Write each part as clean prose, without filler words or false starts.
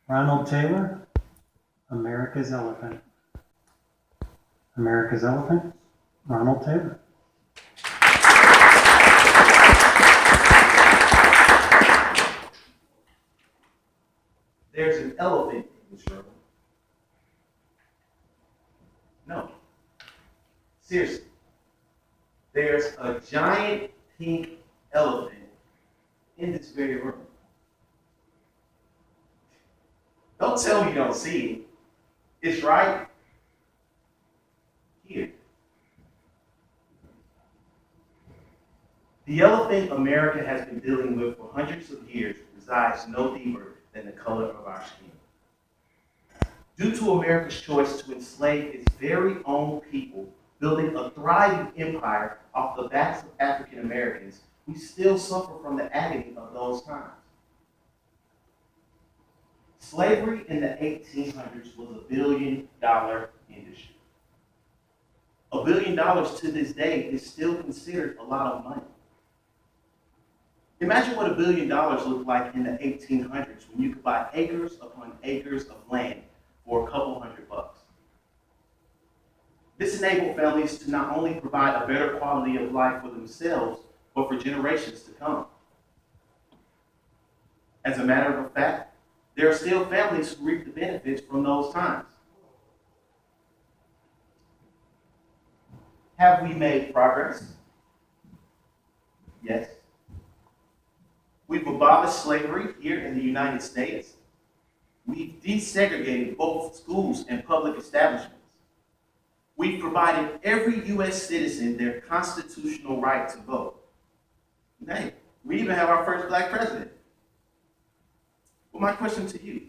Ronald Taylor, America's Elephant. America's Elephant, Ronald Taylor. There's an elephant in this room. No. Seriously. There's a giant pink elephant in this very room. Don't tell me you don't see it. It's right here. The elephant America has been dealing with for hundreds of years resides no deeper than the color of our skin. Due to America's choice to enslave its very own people, building a thriving empire off the backs of African Americans, we still suffer from the agony of those times. Slavery in the 1800s was $1 billion industry. $1 billion to this day is still considered a lot of money. Imagine what $1 billion looked like in the 1800s when you could buy acres upon acres of land for a couple $100. This enabled families to not only provide a better quality of life for themselves, but for generations to come. As a matter of fact, there are still families who reap the benefits from those times. Have we made progress? Yes. We've abolished slavery here in the United States. We've desegregated both schools and public establishments. We've provided every U.S. citizen their constitutional right to vote. Hey, we even have our first black president. Well, my question to you,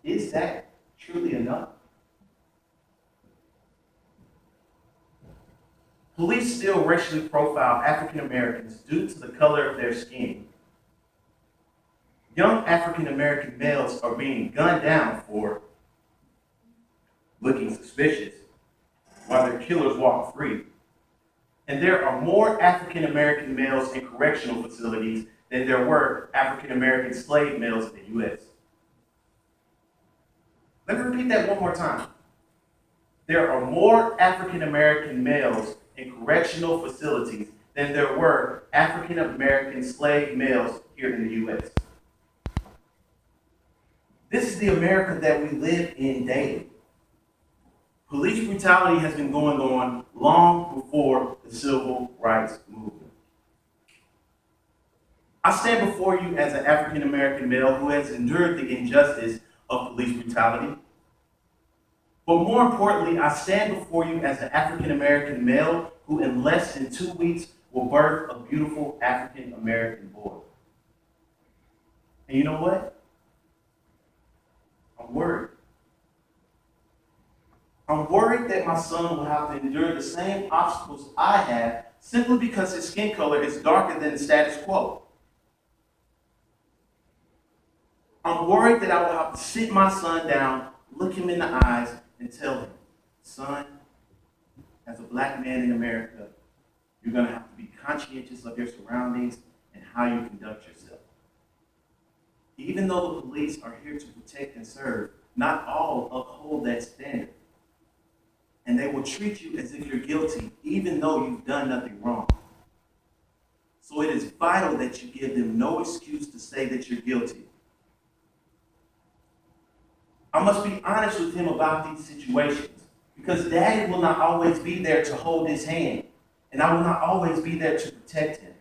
is that truly enough? Police still racially profile African Americans due to the color of their skin. Young African American males are being gunned down for looking suspicious while their killers walk free. And there are more African American males in correctional facilities than there were African American slave males in the U.S. Let me repeat that one more time. There are more African American males in correctional facilities than there were African American slave males here in the U.S. This is the America that we live in daily. Police brutality has been going on long before the civil rights movement. I stand before you as an African American male who has endured the injustice of police brutality. But more importantly, I stand before you as an African American male who in less than 2 weeks will birth a beautiful African American boy. And you know what? I'm worried. I'm worried that my son will have to endure the same obstacles I have simply because his skin color is darker than the status quo. I'm worried that I will have to sit my son down, look him in the eyes, and tell him, son, as a black man in America, you're going to have to be conscientious of your surroundings and how you conduct yourself. Even though the police are here to protect and serve, not all uphold that standard. And they will treat you as if you're guilty, even though you've done nothing wrong. So it is vital that you give them no excuse to say that you're guilty. I must be honest with him about these situations, because Daddy will not always be there to hold his hand, and I will not always be there to protect him.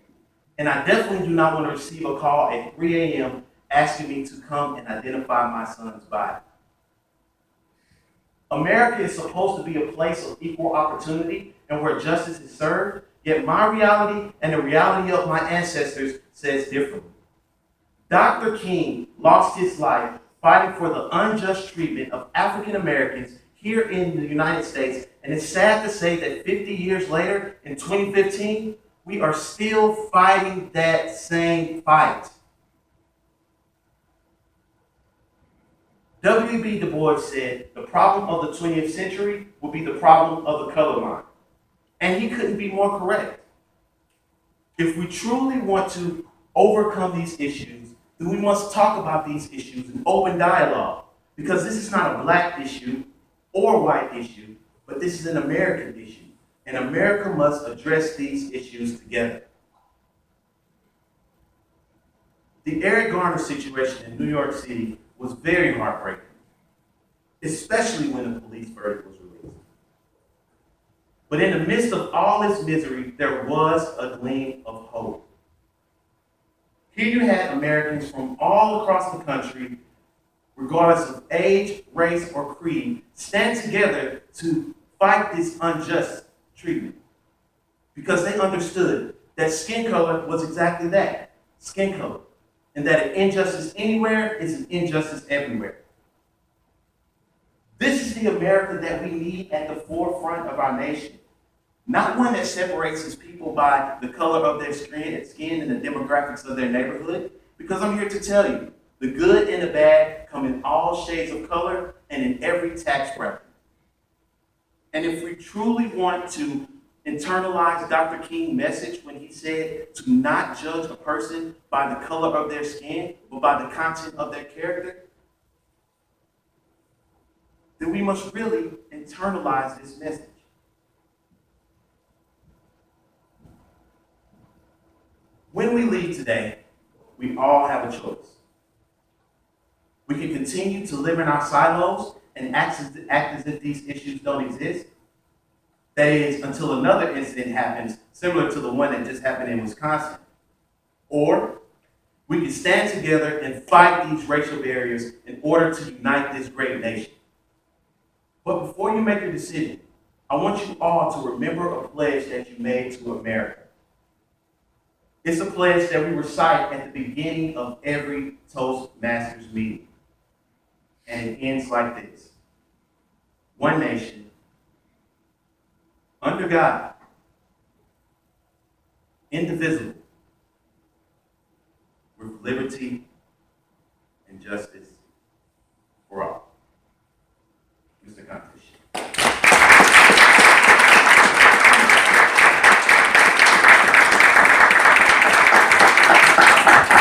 And I definitely do not want to receive a call at 3 a.m. asking me to come and identify my son's body. America is supposed to be a place of equal opportunity and where justice is served, yet my reality and the reality of my ancestors says differently. Dr. King lost his life fighting for the unjust treatment of African Americans here in the United States, and it's sad to say that 50 years later, in 2015, we are still fighting that same fight. W.B. Du Bois said, the problem of the 20th century will be the problem of the color line. And he couldn't be more correct. If we truly want to overcome these issues, then we must talk about these issues in open dialogue, because this is not a black issue or a white issue, but this is an American issue, and America must address these issues together. The Eric Garner situation in New York City was very heartbreaking, especially when the police verdict was released. But in the midst of all this misery, there was a gleam of hope. Here you had Americans from all across the country, regardless of age, race, or creed, stand together to fight this unjust treatment. Because they understood that skin color was exactly that, skin color. And that an injustice anywhere is an injustice everywhere. This is the America that we need at the forefront of our nation. Not one that separates its people by the color of their skin and the demographics of their neighborhood. Because I'm here to tell you, the good and the bad come in all shades of color and in every tax bracket. And if we truly want to internalize Dr. King's message when he said to not judge a person by the color of their skin, but by the content of their character, then we must really internalize this message. When we leave today, we all have a choice. We can continue to live in our silos and act as if these issues don't exist. That is, until another incident happens, similar to the one that just happened in Wisconsin. Or we can stand together and fight these racial barriers in order to unite this great nation. But before you make your decision, I want you all to remember a pledge that you made to America. It's a pledge that we recite at the beginning of every Toastmasters meeting. And it ends like this: one nation, under God, indivisible, with liberty